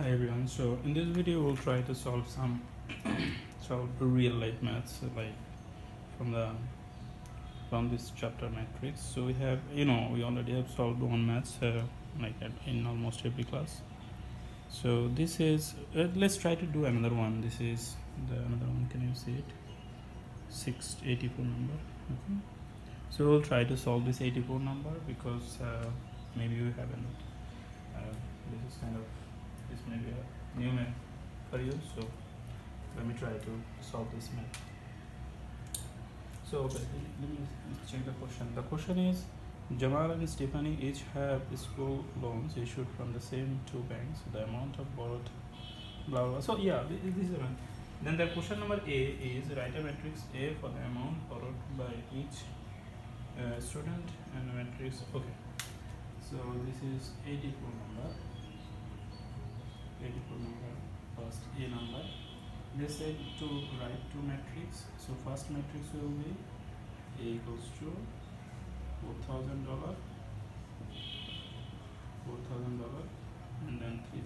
Hi everyone. So in this video we'll try to solve some solve real life maths like from the from this chapter matrix. So we have we already have solved one maths in almost every class. So this is let's try to do another one. This is the another one. Can you see it? 684 number. Okay. So we'll try to solve this 84 number because maybe we haven't. This is kind of this may be a new math for you. So let me try to solve this math. So okay, let me check the question. The question is Jamal and Stephanie each have school loans issued from the same two banks. The amount of borrowed blah blah. So yeah, this is the one. Then the question number A is write a matrix A for the amount borrowed by each student and a matrix. Okay, so this is 84 number. 84 number, first A number. They said to write two matrix. So first matrix will be A equals to $4,000, and then $3,000.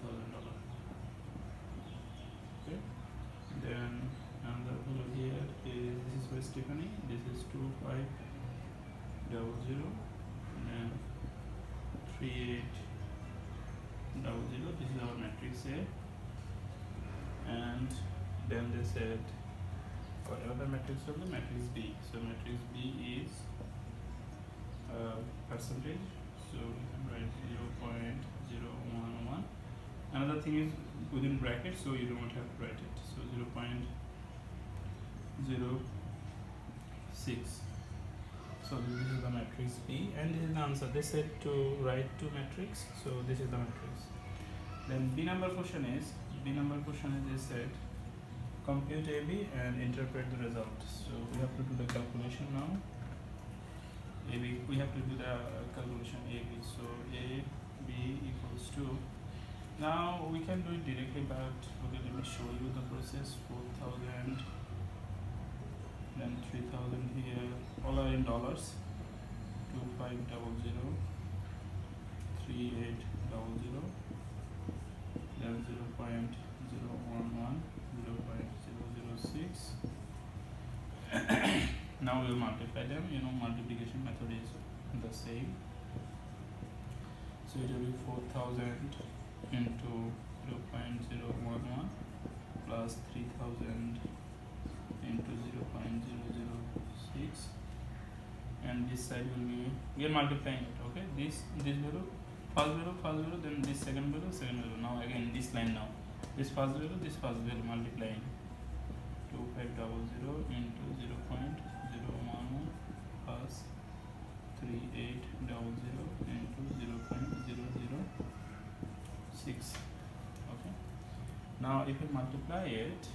Okay. Then another below here is this is for Stephanie. This is 2500, and then 3800. This is our matrix A. And then they said for another matrix of the matrix B. So matrix B is percentage. So we can write 0.011. Another thing is within brackets, so you don't have to write it. So 0.06. So this is the matrix B, and this is the answer. They said to write two matrix, so this is the matrix. Then B number question is they said compute AB and interpret the result. So we have to do the calculation now. AB, we have to do the calculation AB. So AB equals to, now we can do it directly, but okay, let me show you the process. 4,000, then 3,000 here, all are in dollars. 2500, 3800, then 0.011, 0.006. Now we will multiply them. Multiplication method is the same. So it will be 4,000 into 0.011 plus 3,000 into 0.006, and this side will be, we are multiplying it. Okay, this value, first value, then this second value. Now again this line, now this first value multiplying 2500 into 0.011 plus 3800 into 0.006. Okay, now if you multiply it,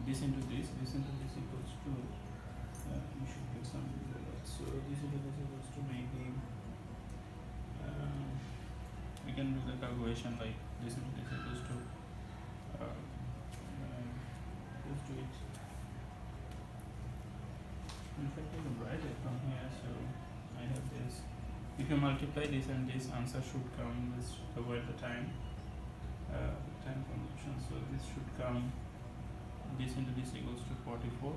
this into this equals to, you should get some, so this into this equals to maybe, we can do the calculation like this into this equals to, let's do it. In fact, I can write it from here, so I have this. If you multiply this and this, answer should come. Let's avoid the time conversion. So this should come, this into this equals to 44.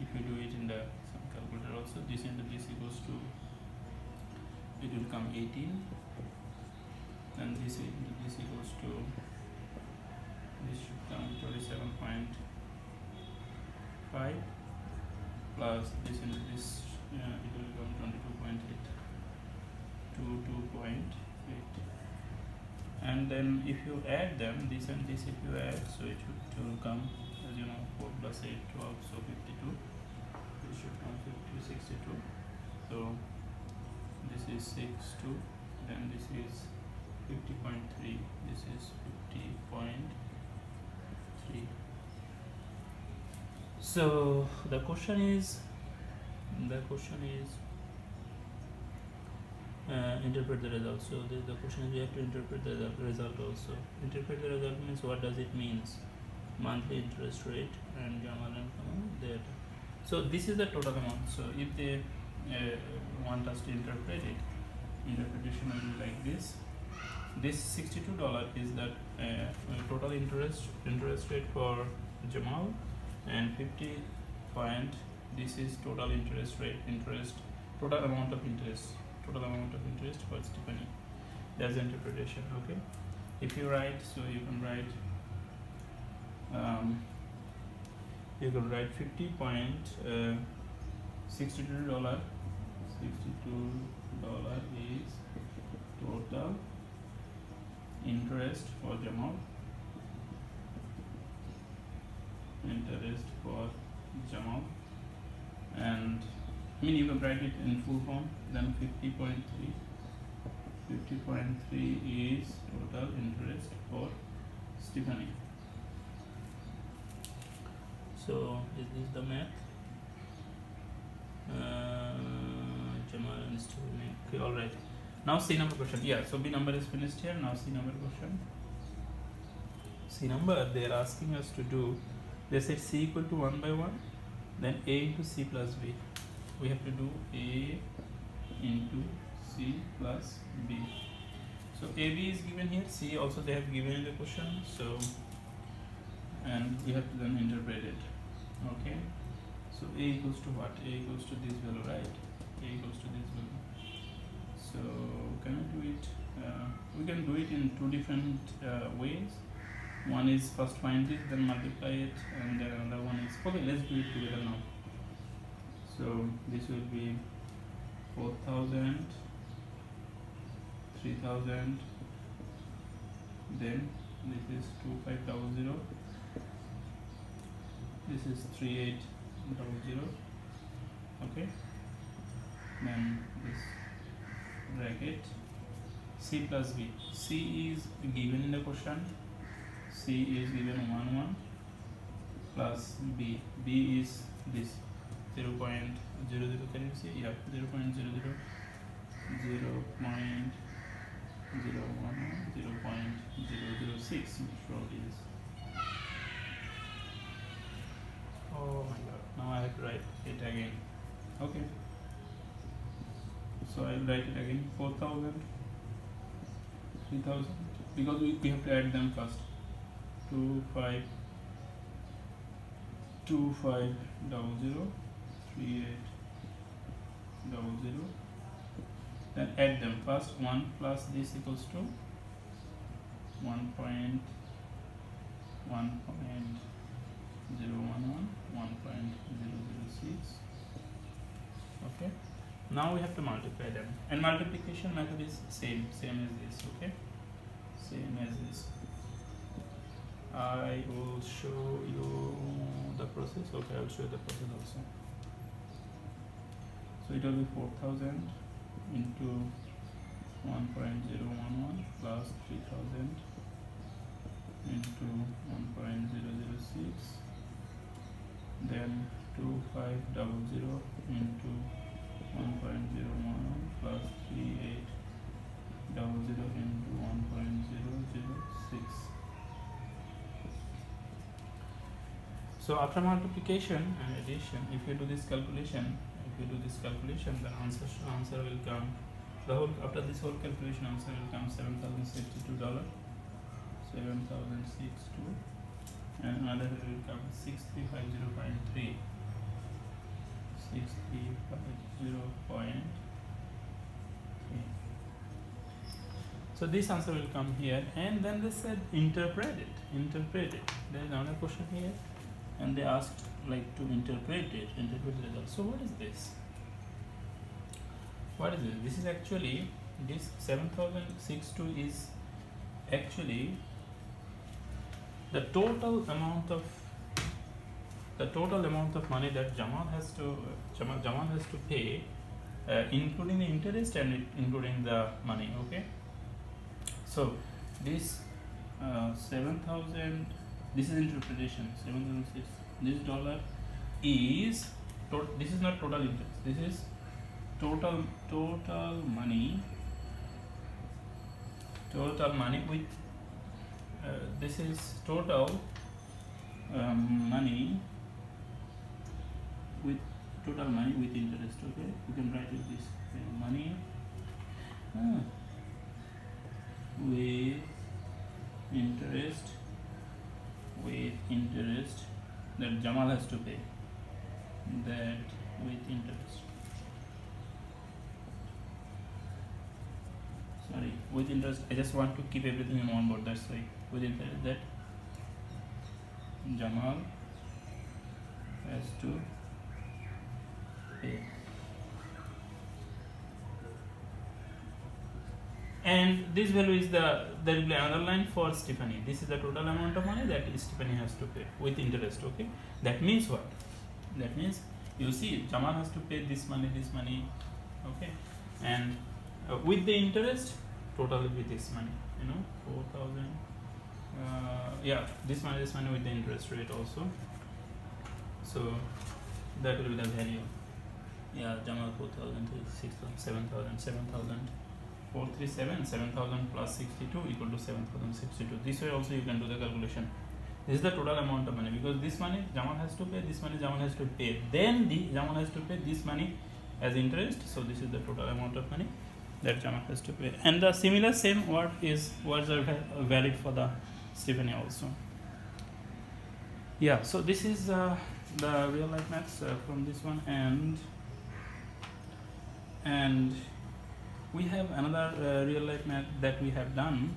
If you do it in the some calculator also, this into this equals to, it will come 18, and this into this equals to, this should come 27.5 plus this into this, it will come 22.8 to 2.8. And then if you add them, this and this, if you add, so it will come, as you know, 4 plus 8, 12, so 52. This should come 62. So this is 62, then this is 50.3, this is 50.3. So the question is interpret the result. So the question is, we have to interpret the result also. Interpret the result means what does it means? Monthly interest rate and Jamal and that. So this is the total amount. So if they want us to interpret it, interpretation will be like this. this $62 is that total interest rate for Jamal, and 50 point, this is total interest total amount of interest for Stephanie. That's the interpretation. Okay, if you write, so you can write 50.62 $62 is total interest for Jamal. And I mean, you can write it in full form. Then 50.3 is total interest for Stephanie. So is this the math? Jamal and Stephanie. Okay, all right. Now C number question. Yeah, so B number is finished here. Now C number question. C number, they are asking us to do, they said C equal to 1 by 1, then A into C plus B. We have to do A into C plus B. So AB is given here, C also they have given in the question, so, and we have to then interpret it. Okay, so A equals to what? A equals to this value, right? A equals to this value. So can I do it? We can do it in two different ways. One is first find it, then multiply it, and then another one is, okay, let's do it together now. So this will be 4,000, 3,000, then this is 2500, this is 3800, okay, then this bracket C plus B. C is given in the question. C is given 1 1 plus B. B is this 0.00. Can you see? Yeah, 0.00, 0.011, 0.006. Sure is. Oh my god! Now I have to write it again. Okay. So I will write it again. 4,000, 3,000, because we have to add them first. 2500, 3800, then add them first. 1 plus this equals to 1.011, 1.006. Okay, now we have to multiply them, and multiplication method is same as this. Okay, same as this. I will show you the process. Okay, I will show you the process also. So it will be 4,000 into 1.011 plus 3,000 into 1.006, then 2500 into 1.011 plus 3800 into 1.006. So after multiplication and addition, if you do this calculation, the answer will come. After this whole calculation, answer will come $7,062, 7,062, and another will come 6350.3, 6350.3. So this answer will come here, and then they said interpret it. There is another question here, and they asked like to interpret the result. So what is this? This is actually, this 7,062 is actually the total amount of money that Jamal has to pay, including the interest and including the money. Okay, so this 7,000, this is interpretation. 7,006, this dollar is this is not total interest, this is total money with this is total money with interest. Okay, you can write it this way, money with interest that Jamal has to pay, that with interest, sorry, with interest. I just want to keep everything in one word, that's why with interest that Jamal has to pay. And this value is there will be another line for Stephanie. This is the total amount of money that Stephanie has to pay with interest. Okay, that means what? That means you see Jamal has to pay this money, okay, and with the interest total will be this money, 4,000. Yeah, this money with the interest rate also. So that will be the value. Yeah, Jamal 4,000, 6,000, 7,000, 7,000. 437, 7,000 plus 62 equal to 7,062. This way also you can do the calculation. This is the total amount of money, because this money Jamal has to pay, this money Jamal has to pay, then Jamal has to pay this money as interest. So this is the total amount of money that Jamal has to pay. And the same words are valid for the Stephanie also. Yeah, so this is the real life maths from this one, and we have another real life math that we have done,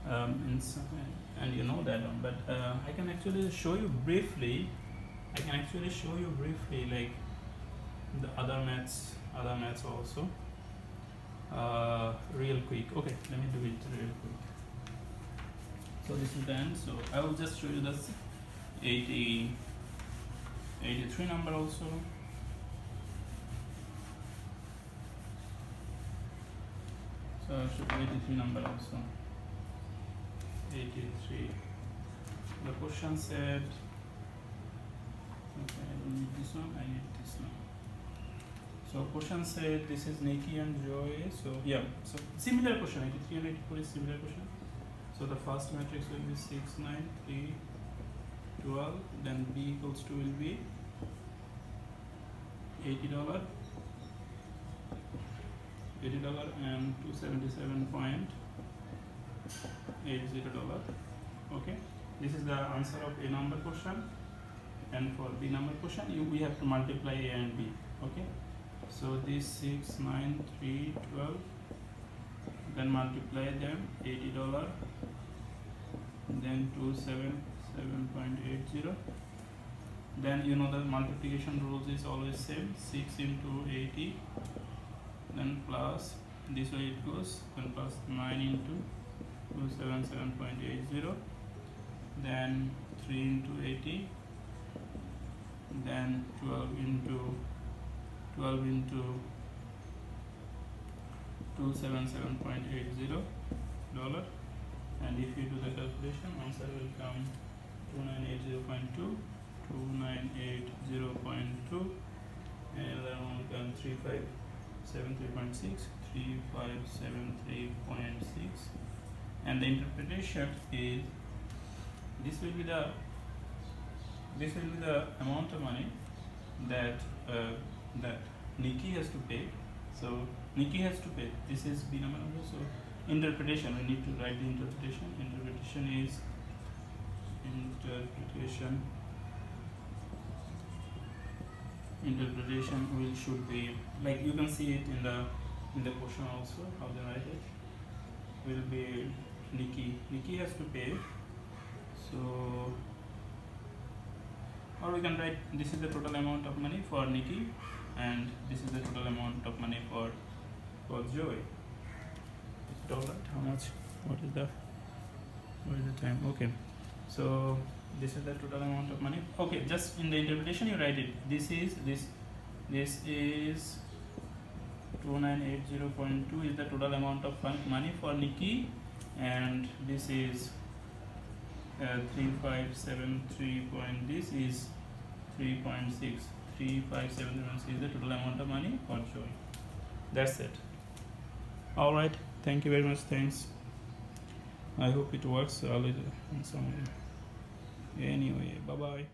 and you know that one, but I can actually show you briefly. Like the other maths also, real quick. Okay, let me do it real quick. So this is the end. So I will just show you this 83 number also. So I should 83 number also. 83. The question said, okay, I don't need this one, I need this one. So question said this is Nikki and Joy. So yeah, so similar question, 83 and 84 is similar question. So the first matrix will be 6, 9, 3, 12, then B equals to will be $80 and $277.80. Okay, this is the answer of A number question, and for B number question we have to multiply A and B. Okay, so this 6, 9, 3, 12, then multiply them, $80, then 277.80. Then you know the multiplication rules is always same, 6 into 80, then plus this way it goes, then plus 9 into 277.80, then 3 into 80, then 12 into 277.80 dollar, and if you do the calculation, answer will come 2980.2, 2980.2, and then will come 3573.6, 3573.6, and the interpretation is this will be the amount of money that that Nikki has to pay. So Nikki has to pay. This is B number. So interpretation, we need to write the interpretation. Interpretation will should be like you can see it in the question also how they write it. Will be Nikki has to pay. So, or we can write this is the total amount of money for Nikki, and this is the total amount of money for Joy. Is it alright? How much? What is the time? Okay, so this is the total amount of money. Okay, just in the interpretation you write it. This is 2980.2 is the total amount of money for Nikki, and this is 3573 point, this is 3.6. 3573 is the total amount of money for Joy. That's it. All right, thank you very much. Thanks. I hope it works. I'll in some way. Anyway, bye bye.